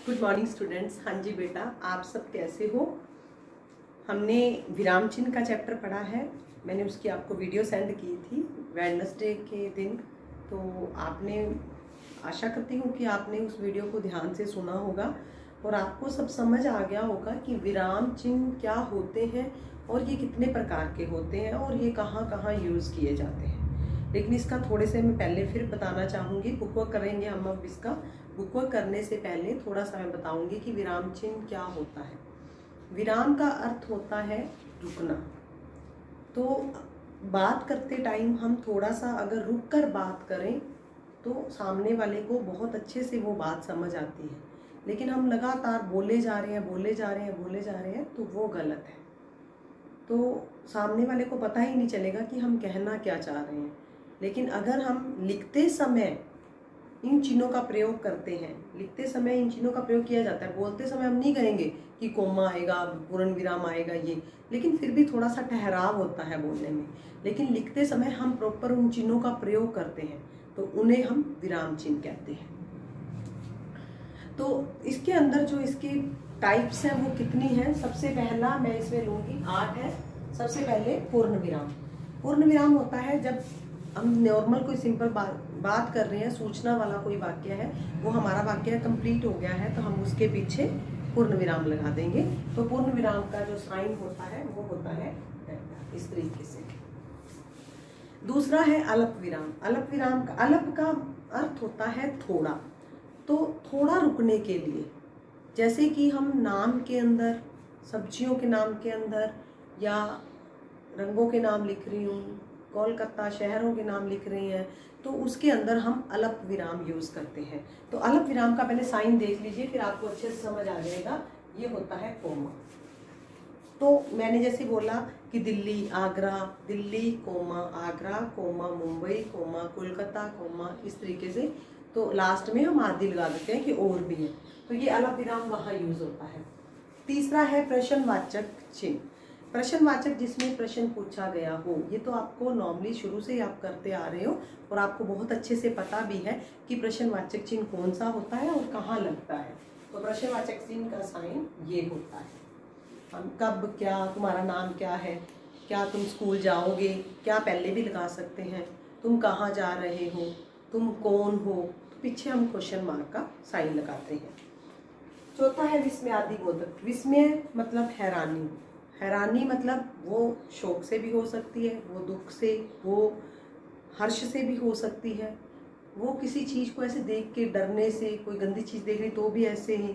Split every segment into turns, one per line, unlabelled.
Good morning students. हाँ जी बेटा, आप सब कैसे हो। हमने विराम चिन्ह का चैप्टर पढ़ा है। मैंने उसकी आपको वीडियो सेंड की थी वेडनेसडे के दिन, तो आपने, आशा करती हूँ कि आपने उस वीडियो को ध्यान से सुना होगा और आपको सब समझ आ गया होगा कि विराम चिन्ह क्या होते हैं और ये कितने प्रकार के होते हैं और ये कहाँ कहाँ यूज़ किए जाते हैं। लेकिन इसका थोड़े से मैं पहले फिर बताना चाहूँगी। बुक वर्क करेंगे हम अब इसका। बुक वर्क करने से पहले थोड़ा सा मैं बताऊँगी कि विराम चिन्ह क्या होता है। विराम का अर्थ होता है रुकना। तो बात करते टाइम हम थोड़ा सा अगर रुक कर बात करें तो सामने वाले को बहुत अच्छे से वो बात समझ आती है, लेकिन हम लगातार बोले जा रहे हैं बोले जा रहे हैं बोले जा रहे हैं तो वो गलत है। तो सामने वाले को पता ही नहीं चलेगा कि हम कहना क्या चाह रहे हैं। लेकिन अगर हम लिखते समय इन चिन्हों का प्रयोग करते हैं, लिखते समय इन चिन्हों का प्रयोग किया जाता है। बोलते समय हम नहीं कहेंगे कि कोमा आएगा, पूर्ण विराम आएगा ये, लेकिन फिर भी थोड़ा सा ठहराव होता है बोलने में। लेकिन लिखते समय हम प्रॉपर उन चिन्हों का प्रयोग करते हैं तो उन्हें हम विराम चिन्ह कहते हैं। तो इसके अंदर जो इसके टाइप्स हैं वो कितनी हैं। सबसे पहला मैं इसमें लूंगी 8 है। सबसे पहले पूर्ण विराम। पूर्ण विराम होता है जब हम नॉर्मल कोई सिंपल बात कर रहे हैं, सूचना वाला कोई वाक्य है, वो हमारा वाक्य कंप्लीट हो गया है तो हम उसके पीछे पूर्ण विराम लगा देंगे। तो पूर्ण विराम का जो साइन होता है वो होता है इस तरीके से। दूसरा है अलप विराम। अलप विराम का, अलप का अर्थ होता है थोड़ा। तो थोड़ा रुकने के लिए, जैसे कि हम नाम के अंदर, सब्जियों के नाम के अंदर या रंगों के नाम लिख रही हूँ, कोलकाता शहरों के नाम लिख रही हैं, तो उसके अंदर हम अलप विराम यूज करते हैं। तो अलप विराम का पहले साइन देख लीजिए, फिर आपको अच्छे से समझ आ जाएगा। ये होता है कोमा। तो मैंने जैसे बोला कि Delhi, Agra, Delhi comma Agra comma Mumbai comma Kolkata comma, इस तरीके से। तो लास्ट में हम आदि लगा देते हैं कि और भी है, तो ये अलप विराम वहाँ यूज होता है। तीसरा है प्रश्नवाचक चिन्ह। प्रश्नवाचक जिसमें प्रश्न पूछा गया हो। ये तो आपको नॉर्मली शुरू से ही आप करते आ रहे हो और आपको बहुत अच्छे से पता भी है कि प्रश्नवाचक चिन्ह कौन सा होता है और कहाँ लगता है। तो प्रश्नवाचक चिन्ह का साइन ये होता है। हम कब, क्या, तुम्हारा नाम क्या है, क्या तुम स्कूल जाओगे, क्या पहले भी लगा सकते हैं, तुम कहाँ जा रहे हो, तुम कौन हो, तो पीछे हम क्वेश्चन मार्क का साइन लगाते हैं। चौथा है विस्मयादि बोधक। विस्मय मतलब हैरानी। हैरानी मतलब वो शोक से भी हो सकती है, वो दुख से, वो हर्ष से भी हो सकती है, वो किसी चीज़ को ऐसे देख के डरने से, कोई गंदी चीज़ देख रही तो भी ऐसे ही।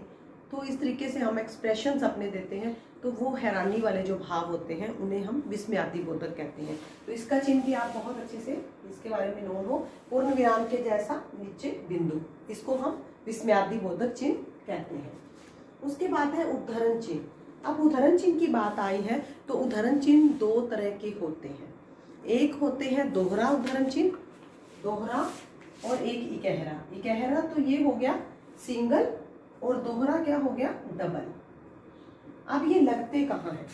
तो इस तरीके से हम एक्सप्रेशंस अपने देते हैं, तो वो हैरानी वाले जो भाव होते हैं उन्हें हम विस्मयादि बोधक कहते हैं। तो इसका चिन्ह भी आप बहुत अच्छे से इसके बारे में नोन हो। पूर्ण विराम के जैसा नीचे बिंदु, इसको हम विस्मयादि बोधक चिन्ह कहते हैं। उसके बाद है उद्धरण चिन्ह। अब उद्धरण चिन्ह की बात आई है तो उद्धरण चिन्ह दो तरह के होते हैं। एक होते हैं दोहरा उद्धरण चिन्ह, दोहरा, और एक इकहरा। इकहरा तो ये हो गया सिंगल और दोहरा क्या हो गया डबल। अब ये लगते कहाँ है।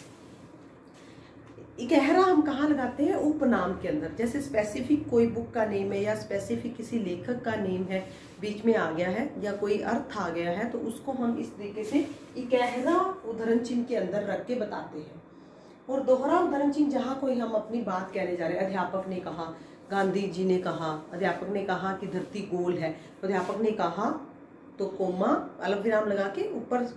इकहरा हम कहाँ लगाते हैं, उपनाम के अंदर। जैसे स्पेसिफिक कोई बुक का नेम है या स्पेसिफिक किसी लेखक का नेम है, बीच में आ गया है या कोई अर्थ आ गया है, तो उसको हम इस तरीके से इकहरा उद्धरण चिन्ह के अंदर रख के बताते हैं। और दोहरा उद्धरण चिन्ह जहाँ कोई हम अपनी बात कहने जा रहे हैं, अध्यापक ने कहा, गांधी जी ने कहा, अध्यापक ने कहा कि धरती गोल है, तो अध्यापक ने कहा, तो कोमा अलप विराम लगा के ऊपर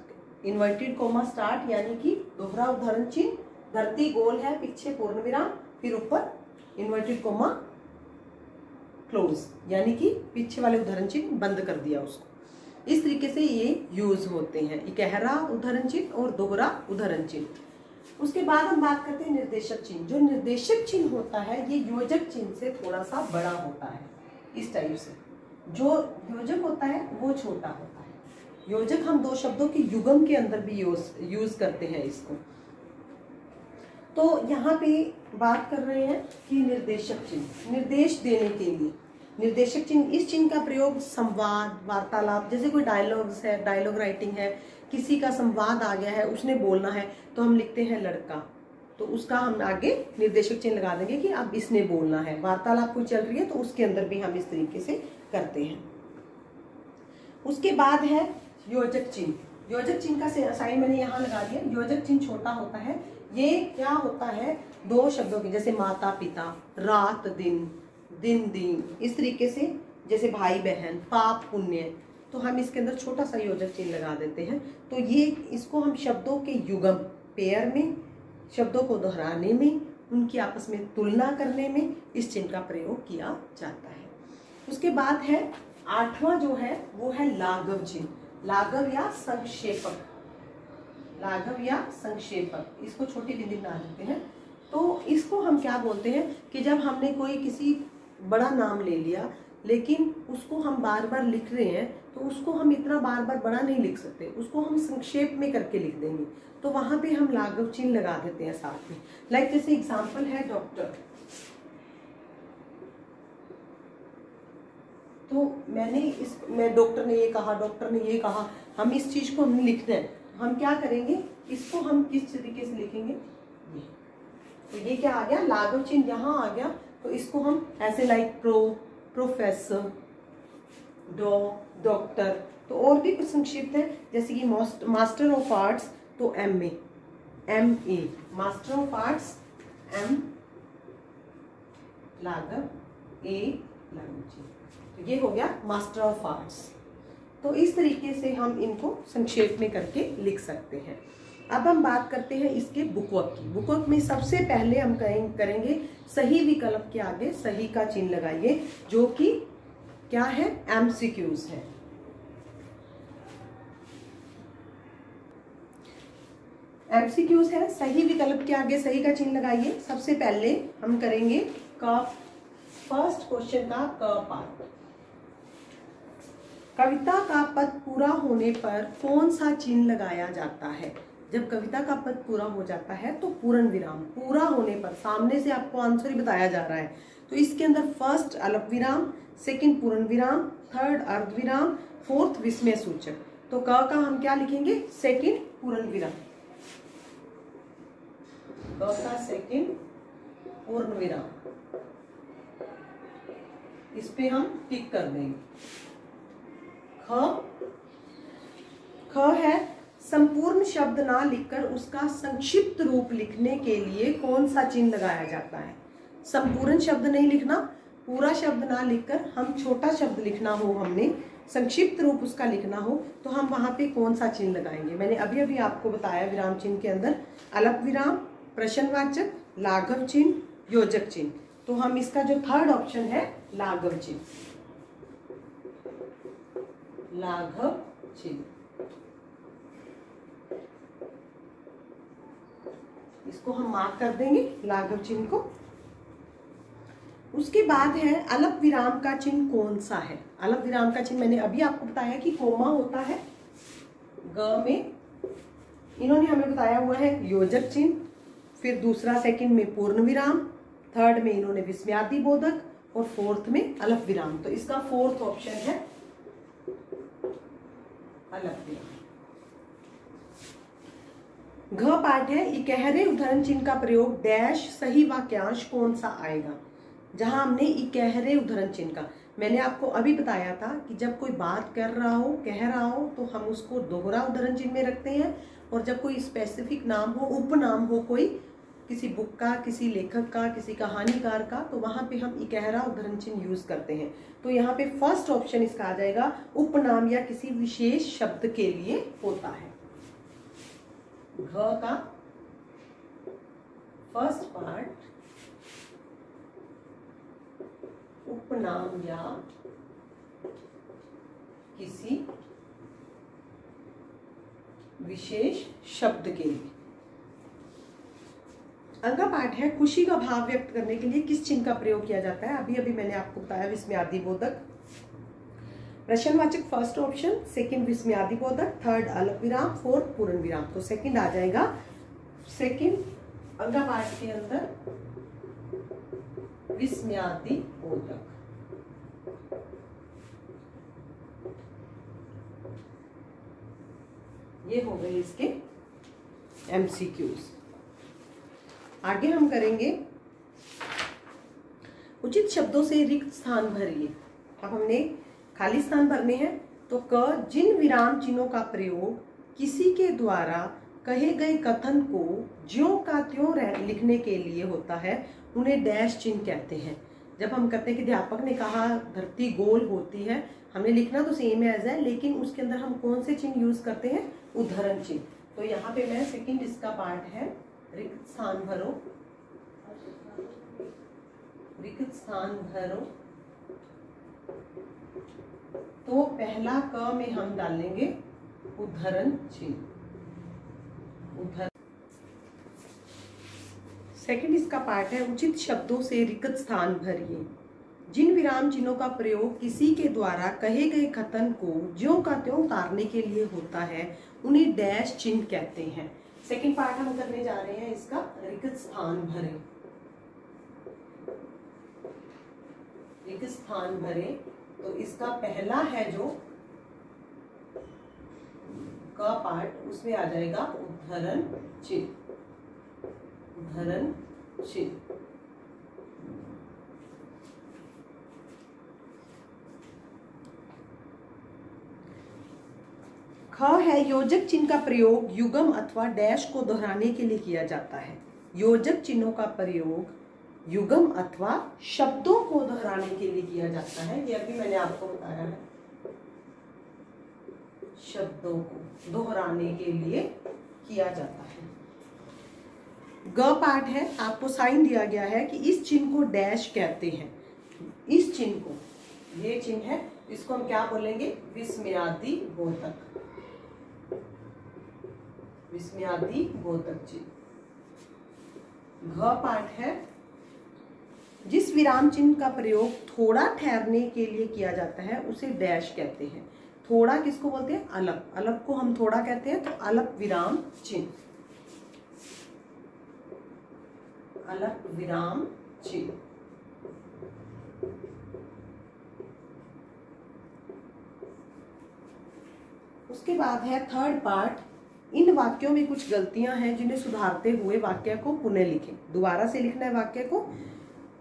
इन्वर्टेड कोमा स्टार्ट, यानी कि दोहरा उद्धरण चिन्ह, धरती गोल है, पीछे पूर्ण विराम, फिर ऊपर इन्वर्टेड कोमा क्लोज, यानी कि पीछे वाले उद्धरण चिन्ह बंद कर दिया उसको। इस तरीके से ये यूज होते हैं, इकहरा उद्धरण चिन्ह और दोहरा उद्धरण चिन्ह। उसके बाद हम बात करते हैं निर्देशक चिन्ह। जो निर्देशक चिन्ह होता है ये योजक चिन्ह से थोड़ा सा बड़ा होता है, इस टाइप से। जो योजक होता है वो छोटा होता है। योजक हम दो शब्दों के युगम के अंदर भी यूज करते हैं इसको। तो यहाँ पे बात कर रहे हैं कि निर्देशक चिन्ह, निर्देश देने के लिए निर्देशक चिन्ह। इस चिन्ह का प्रयोग संवाद, वार्तालाप, जैसे कोई डायलॉग्स है, डायलॉग राइटिंग है, किसी का संवाद आ गया है, उसने बोलना है, तो हम लिखते हैं लड़का, तो उसका हम आगे निर्देशक चिन्ह लगा देंगे कि अब इसने बोलना है। वार्तालाप कोई चल रही है तो उसके अंदर भी हम इस तरीके से करते हैं। उसके बाद है योजक चिन्ह। योजक चिन्ह का साइन मैंने यहाँ लगा दिया। योजक चिन्ह छोटा होता है। ये क्या होता है, दो शब्दों के, जैसे माता पिता, रात दिन, दिन दिन, इस तरीके से, जैसे भाई बहन, पाप पुण्य, तो हम इसके अंदर छोटा सा योजक चिन्ह लगा देते हैं। तो ये इसको हम शब्दों के युगम, पेयर में, शब्दों को दोहराने में, उनकी आपस में तुलना करने में इस चिन्ह का प्रयोग किया जाता है। उसके बाद है 8वां जो है वो है लाघव चिन्ह। लाघव या संक्षेपक, लाघव या संक्षेपक, इसको छोटी बिंदी बना देते हैं। तो इसको हम क्या बोलते हैं कि जब हमने कोई किसी बड़ा नाम ले लिया लेकिन उसको हम बार बार लिख रहे हैं, तो उसको हम इतना बार बार बड़ा नहीं लिख सकते, उसको हम संक्षेप में करके लिख देंगे, तो वहां पे हम लाघव चिन्ह लगा देते हैं साथ में। लाइक जैसे एग्जांपल है डॉक्टर, तो मैं डॉक्टर ने ये कहा, डॉक्टर ने ये कहा, हम इस चीज को हमने लिखना है, हम क्या करेंगे, इसको हम किस तरीके से लिखेंगे, ये, तो ये क्या आ गया, लाघव चिन्ह यहाँ आ गया। तो इसको हम ऐसे लाइक प्रोफेसर, डॉक्टर, तो और भी कुछ संक्षिप्त है, जैसे कि मास्टर ऑफ आर्ट्स, तो MA, MA, master of arts, M लाघव, A लाघव चिन्ह, तो ये हो गया मास्टर ऑफ आर्ट्स। तो इस तरीके से हम इनको संक्षेप में करके लिख सकते हैं। अब हम बात करते हैं इसके बुकवर्क की। बुकवर्क में सबसे पहले हम करेंगे सही विकल्प के आगे सही का चिन्ह लगाइए, जो कि क्या है, MCQs है। MCQs है, सही विकल्प के आगे सही का चिन्ह लगाइए। सबसे पहले हम करेंगे का फर्स्ट क्वेश्चन का क पार्ट। कविता का पद पूरा होने पर कौन सा चिन्ह लगाया जाता है? जब कविता का पद पूरा हो जाता है तो पूर्ण विराम, पूरा होने पर, सामने से आपको आंसर ही बताया जा रहा है, तो इसके अंदर फर्स्ट अल्प विराम, सेकंड पूर्ण विराम, थर्ड अर्ध विराम, फोर्थ विस्मय सूचक। तो क का हम क्या लिखेंगे, सेकंड पूर्ण विराम, क का सेकंड पूर्ण विराम, इस पे हम टिक कर देंगे। ख है संपूर्ण शब्द ना लिखकर उसका संक्षिप्त रूप लिखने के लिए कौन सा चिन्ह लगाया जाता है? संपूर्ण शब्द नहीं लिखना, पूरा शब्द ना लिखकर हम छोटा शब्द लिखना हो, हमने संक्षिप्त रूप उसका लिखना हो, तो हम वहां पे कौन सा चिन्ह लगाएंगे? मैंने अभी अभी आपको बताया विराम चिन्ह के अंदर अल्प विराम, प्रश्नवाचक, लाघव चिन्ह, योजक चिन्ह। तो हम इसका जो थर्ड ऑप्शन है लाघव चिन्ह, लाघव चिन्ह, इसको हम मार्क कर देंगे लाघव चिन्ह को। उसके बाद है अल्प विराम का चिन्ह कौन सा है? अल्प विराम का चिन्ह मैंने अभी आपको बताया कि कोमा होता है ग में, इन्होंने हमें बताया हुआ है योजक चिन्ह, फिर दूसरा सेकंड में पूर्ण विराम, थर्ड में इन्होंने विस्मयादि बोधक, और फोर्थ में अल्प विराम। तो इसका फोर्थ ऑप्शन है अल्प विराम। घ पाठ है इकहरे उदाहरण चिन्ह का प्रयोग डैश सही वाक्यांश कौन सा आएगा? जहां हमने इकहरे उदाहरण चिन्ह का, मैंने आपको अभी बताया था कि जब कोई बात कर रहा हो, कह रहा हो, तो हम उसको दोहरा उदाहरण चिन्ह में रखते हैं, और जब कोई स्पेसिफिक नाम हो, उपनाम हो, कोई किसी बुक का, किसी लेखक का, किसी कहानीकार का, तो वहां पे हम इकहरा उदाहरण चिन्ह यूज करते हैं। तो यहाँ पे फर्स्ट ऑप्शन इसका आ जाएगा, उपनाम या किसी विशेष शब्द के लिए होता है। घ का फर्स्ट पार्ट उपनाम या किसी विशेष शब्द के लिए। अगला पाठ है खुशी का भाव व्यक्त करने के लिए किस चिन्ह का प्रयोग किया जाता है? अभी अभी मैंने आपको बताया विस्मयादि बोधक। प्रश्नवाचक फर्स्ट ऑप्शन, सेकंड विस्मयादि बोधक, थर्ड अल्प विराम, फोर्थ पूर्ण विराम। तो सेकंड आ जाएगा, सेकंड अगला पाठ के अंदर विस्मयादि बोधक। ये हो गए इसके MCQs। आगे हम करेंगे उचित शब्दों से रिक्त स्थान भरिए। अब हमने खाली स्थान भरने हैं, तो क, जिन विराम चिन्हों का प्रयोग किसी के द्वारा कहे गए कथन को ज्यों का त्यों लिखने के लिए होता है उन्हें डैश चिन्ह कहते हैं। जब हम कहते हैं कि अध्यापक ने कहा धरती गोल होती है, हमने लिखना तो सेम एज है, लेकिन उसके अंदर हम कौन से चिन्ह यूज करते हैं? उद्धरण चिन्ह। तो यहाँ पे मैं सेकंड इसका पार्ट है रिक्त स्थान भरो, रिक्त स्थान भरो। तो पहला क में हम डालेंगे उद्धरण चिन्ह, उद्धरण। सेकंड इसका पार्ट है उचित शब्दों से रिक्त स्थान भरिए। जिन विराम चिन्हों का प्रयोग किसी के द्वारा कहे गए कथन को ज्यों का त्यों उतारने के लिए होता है उन्हें डैश चिन्ह कहते हैं। सेकंड पार्ट हम करने जा रहे हैं इसका रिक्त स्थान भरे, रिक्त स्थान भरे। तो इसका पहला है जो का पार्ट, उसमें आ जाएगा उद्धरण चिन्ह, उद्धरण चिन्ह। ख है योजक चिन्ह का प्रयोग युगम अथवा डैश को दोहराने के लिए किया जाता है। योजक चिन्हों का प्रयोग युगम अथवा शब्दों को दोहराने के लिए किया जाता है। ये अभी मैंने आपको बताया है, शब्दों को दोहराने के लिए किया जाता है। ग पार्ट है, आपको साइन दिया गया है कि इस चिन्ह को डैश कहते हैं। इस चिन्ह को, ये चिन्ह है, इसको हम क्या बोलेंगे? विस्मयादि बोधक, विस्मयादि बोधक चिन्ह। घ पार्ट है, जिस विराम चिन्ह का प्रयोग थोड़ा ठहरने के लिए किया जाता है उसे डैश कहते हैं। थोड़ा किसको बोलते हैं? अलप, अलप को हम थोड़ा कहते हैं, तो अलप विराम चिन्ह, अलप विराम चिन्ह। उसके बाद है थर्ड पार्ट, इन वाक्यों में कुछ गलतियां हैं जिन्हें सुधारते हुए वाक्य को पुनः लिखें। दोबारा से लिखना है वाक्य को।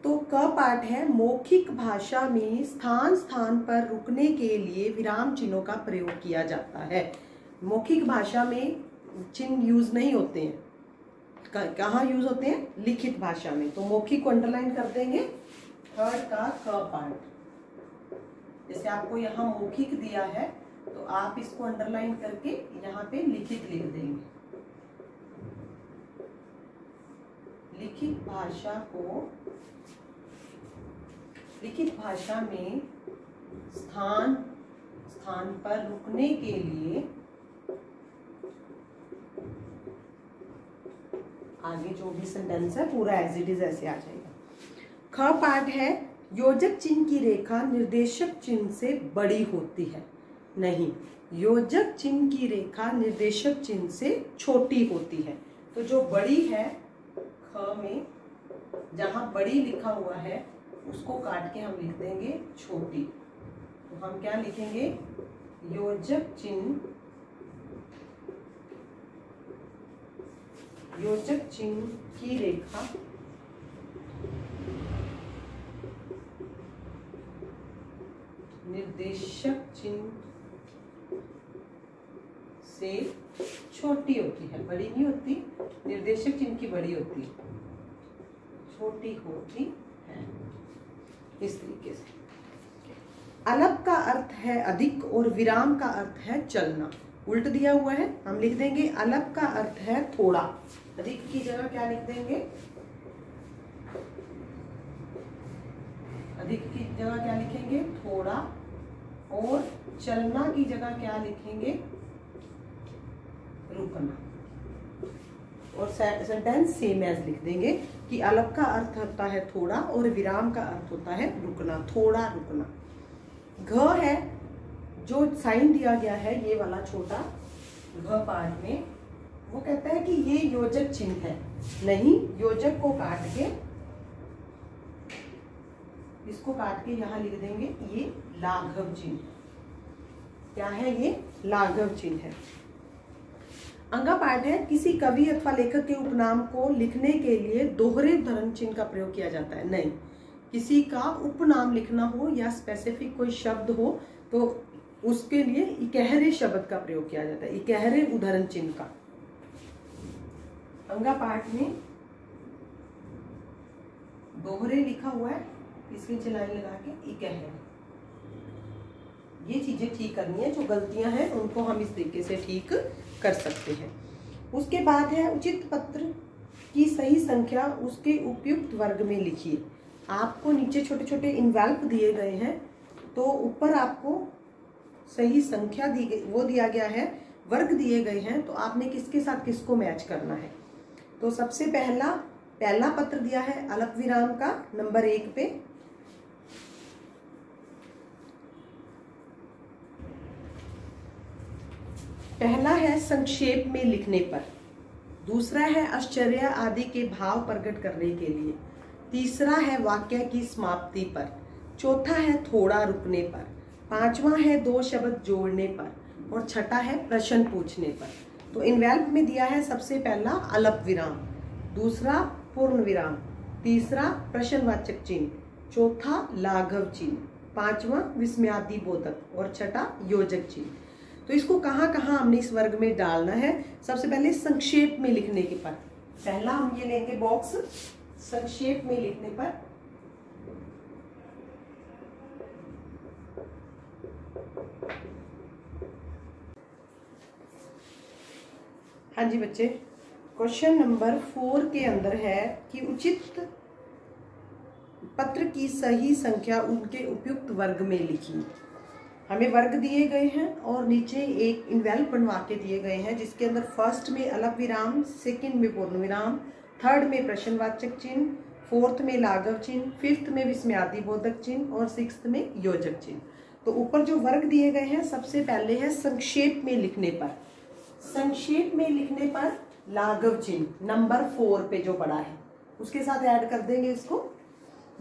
तो क पार्ट है, मौखिक भाषा में स्थान स्थान पर रुकने के लिए विराम चिन्हों का प्रयोग किया जाता है। मौखिक भाषा में चिन्ह यूज नहीं होते हैं, कहाँ यूज होते हैं? लिखित भाषा में। तो मौखिक को अंडरलाइन कर देंगे। थर्ड का क पार्ट, जैसे आपको यहाँ मौखिक दिया है तो आप इसको अंडरलाइन करके यहाँ पे लिखित लिख देंगे। लिखित भाषा को, लिखित भाषा में स्थान स्थान पर रुकने के लिए आगे जो भी सेंटेंस है पूरा एज इट इज ऐसे आ जाएगा। ख पार्ट है, योजक चिन्ह की रेखा निर्देशक चिन्ह से बड़ी होती है। नहीं, योजक चिन्ह की रेखा निर्देशक चिन्ह से छोटी होती है। तो जो बड़ी है ख में, जहां बड़ी लिखा हुआ है उसको काट के हम लिख देंगे छोटी। तो हम क्या लिखेंगे? योजक चिन्ह, योजक चिन्ह की रेखा निर्देशक चिन्ह से छोटी होती है, बड़ी नहीं होती। निर्देशक चिन्ह की बड़ी होती है, छोटी होती है। इस तरीके से अलप का अर्थ है अधिक और विराम का अर्थ है चलना। उल्ट दिया हुआ है, हम लिख देंगे अलप का अर्थ है थोड़ा, अधिक की जगह क्या लिख देंगे? अधिक की जगह क्या लिखेंगे? थोड़ा। और चलना की जगह क्या लिखेंगे? रुकना। और सेंटेंस सेम एज लिख देंगे कि अलप का अर्थ होता है थोड़ा और विराम का अर्थ होता है रुकना, थोड़ा रुकना। घ है, जो साइन दिया गया है ये वाला छोटा घ पार्ट में, वो कहता है कि ये योजक चिन्ह है। नहीं, योजक को काट के, इसको काट के यहाँ लिख देंगे ये लाघव चिन्ह। क्या है ये? लाघव चिन्ह है। अंगा पार्ट है, किसी कवि अथवा लेखक के उपनाम को लिखने के लिए दोहरे उद्धरण चिन्ह का प्रयोग किया जाता है। नहीं, किसी का उपनाम लिखना हो या स्पेसिफिक कोई शब्द हो तो उसके लिए इकहरे शब्द का प्रयोग किया जाता है, इकहरे उदाहरण चिन्ह का। अंगा पाठ में दोहरे लिखा हुआ है, इसके नीचे लाइन लगा के इकहरे। ये चीजें ठीक करनी है, जो गलतियां हैं उनको हम इस तरीके से ठीक कर सकते हैं। उसके बाद है उचित पत्र की सही संख्या उसके उपयुक्त वर्ग में लिखिए। आपको नीचे छोटे छोटे इन्वेल्प दिए गए हैं, तो ऊपर आपको सही संख्या दी गई, वो दिया गया है, वर्ग दिए गए हैं, तो आपने किसके साथ किसको मैच करना है। तो सबसे पहला पत्र दिया है अल्प विराम का नंबर 1 पे, पहला है संक्षेप में लिखने पर, दूसरा है आश्चर्य आदि के भाव प्रकट करने के लिए, तीसरा है वाक्य की समाप्ति पर, चौथा है थोड़ा रुकने पर, पांचवा है 2 शब्द जोड़ने पर, और छठा है प्रश्न पूछने पर। तो इन्वेल्प में दिया है सबसे पहला अल्प विराम, दूसरा पूर्ण विराम, तीसरा प्रश्नवाचक चिन्ह, चौथा लाघव चिन्ह, पांचवा विस्मयादि बोधक और छठा योजक चिन्ह। तो इसको कहाँ कहाँ हमने इस वर्ग में डालना है। सबसे पहले संक्षेप में लिखने के पर, पहला हम ये लेंगे बॉक्स संक्षेप में लिखने पर। हाँ जी बच्चे, क्वेश्चन नंबर 4 के अंदर है कि उचित पत्र की सही संख्या उनके उपयुक्त वर्ग में लिखी। हमें वर्ग दिए गए हैं और नीचे एक इन्वेल्प बनवा के दिए गए हैं, जिसके अंदर फर्स्ट में अल्प विराम, सेकंड में पूर्ण विराम, थर्ड में प्रश्नवाचक चिन्ह, फोर्थ में लाघव चिन्ह, फिफ्थ में विस्मयादि बोधक चिन्ह और सिक्स्थ में योजक चिन्ह। तो ऊपर जो वर्ग दिए गए हैं, सबसे पहले है संक्षेप में लिखने पर। संक्षेप में लिखने पर लाघव चिन्ह नंबर 4 पे जो पड़ा है उसके साथ ऐड कर देंगे इसको।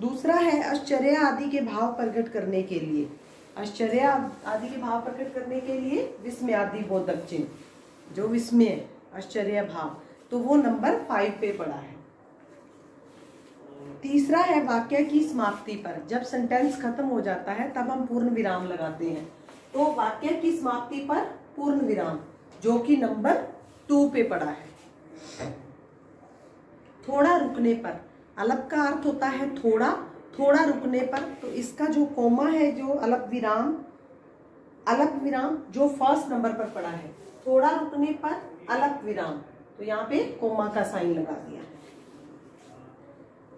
दूसरा है आश्चर्य आदि के भाव प्रकट करने के लिए, आश्चर्य आदि के भाव प्रकट करने के लिए विस्मयादि बोधक चिन्ह, जो विस्मय आश्चर्य भाव, तो वो नंबर 5 पे पड़ा है। तीसरा है वाक्य की समाप्ति पर, जब सेंटेंस खत्म हो जाता है तब हम पूर्ण विराम लगाते हैं, तो वाक्य की समाप्ति पर पूर्ण विराम, जो कि नंबर 2 पे पड़ा है। थोड़ा रुकने पर, अल्प का अर्थ होता है थोड़ा, थोड़ा रुकने पर, तो इसका जो कोमा है, जो अल्प विराम जो फर्स्ट नंबर पर पड़ा है, थोड़ा रुकने पर अल्प विराम, तो यहाँ पे कोमा का साइन लगा दिया है।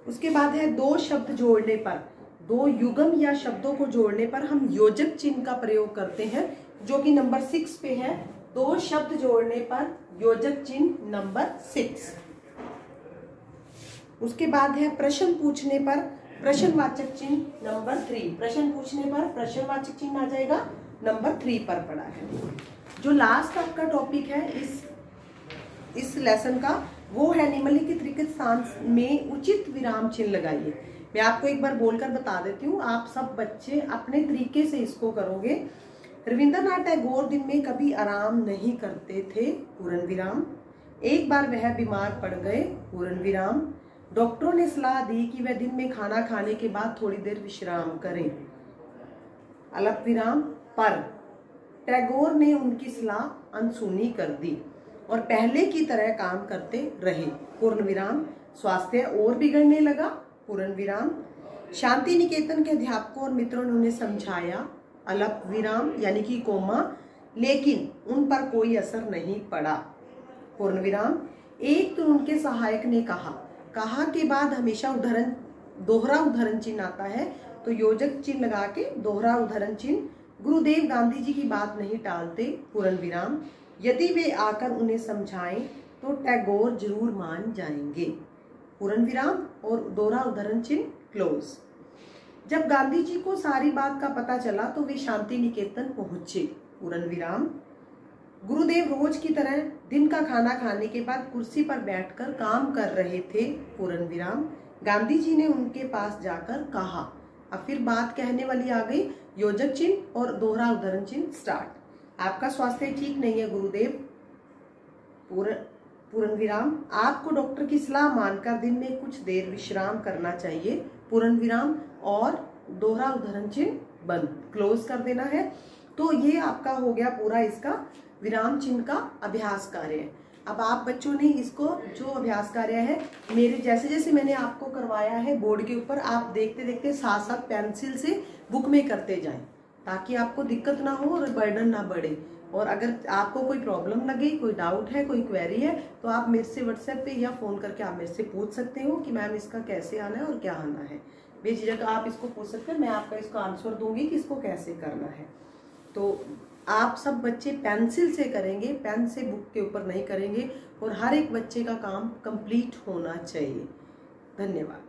उसके बाद है 2 शब्द जोड़ने पर, 2 युग्म या शब्दों को जोड़ने पर हम योजक चिन्ह का प्रयोग करते हैं, जो कि नंबर 6 पे है। 2 शब्द जोड़ने पर योजक चिन्ह नंबर 6। उसके बाद है प्रश्न पूछने पर प्रश्नवाचक चिन्ह नंबर 3, प्रश्न पूछने पर प्रश्नवाचक चिन्ह आ जाएगा, नंबर 3 पर पड़ा है। जो लास्ट आपका टॉपिक है इस लेसन का, वो है निम्नलिखित स्थान में उचित विराम चिन्ह लगाइए। मैं आपको एक बार बोलकर बता देती हूँ, आप सब बच्चे अपने तरीके से इसको करोगे। रविंद्रनाथ टैगोर दिन में कभी आराम नहीं करते थे, पूर्ण विराम। एक बार वह बीमार पड़ गए, पूर्ण विराम। डॉक्टरों ने सलाह दी कि वह दिन में खाना खाने के बाद थोड़ी देर विश्राम करें, अल्प विराम। पर टैगोर ने उनकी सलाह अनसुनी कर दी और पहले की तरह काम करते रहे, पूर्ण विराम। स्वास्थ्य और बिगड़ने लगा, पूर्ण विराम। शांति निकेतन के अध्यापकों और मित्रों ने उन्हें समझाया, अल्प विराम यानी कि कोमा, लेकिन उन पर कोई असर नहीं पड़ा, पूर्ण विराम। एक तो उनके सहायक ने कहा के बाद हमेशा दोहरा उदाहरण चिन्ह आता है, तो योजक चिन्ह लगा के दोहरा उदाहरण चिन्ह। गुरुदेव गांधी जी की बात नहीं टालते, पूर्ण विराम। यदि वे आकर उन्हें समझाएं तो टैगोर जरूर मान जाएंगे, पूर्ण विराम और दोहरा उदाहरण चिन्ह क्लोज। जब गांधी जी को सारी बात का पता चला तो वे शांति निकेतन पहुंचे, पूर्ण विराम। गुरुदेव रोज की तरह दिन का खाना खाने के बाद कुर्सी पर बैठकर काम कर रहे थे, पूर्ण विराम। गांधी जी ने उनके पास जाकर कहा, अब फिर बात कहने वाली आ गई, योजक चिन्ह और दोहरा उदाहरण चिन्ह स्टार्ट। आपका स्वास्थ्य ठीक नहीं है गुरुदेव, पूर्ण विराम। आपको डॉक्टर की सलाह मानकर दिन में कुछ देर विश्राम करना चाहिए, पूर्ण विराम और दोहरा उदाहरण चिन्ह बंद, क्लोज कर देना है। तो ये आपका हो गया पूरा इसका विराम चिन्ह का अभ्यास कार्य। अब आप बच्चों ने इसको जो अभ्यास कार्य है मेरे जैसे जैसे मैंने आपको करवाया है बोर्ड के ऊपर, आप देखते देखते साथ साथ पेंसिल से बुक में करते जाएं, ताकि आपको दिक्कत ना हो और बर्डन ना बढ़े। और अगर आपको कोई प्रॉब्लम लगे, कोई डाउट है, कोई क्वेरी है, तो आप मेरे से व्हाट्सएप पे या फ़ोन करके आप मेरे से पूछ सकते हो कि मैम इसका कैसे आना है और क्या आना है। बेझिझक आप इसको पूछ सकते हैं, मैं आपका इसको आंसर दूंगी कि इसको कैसे करना है। तो आप सब बच्चे पेंसिल से करेंगे, पेन से बुक के ऊपर नहीं करेंगे, और हर एक बच्चे का काम कंप्लीट होना चाहिए। धन्यवाद।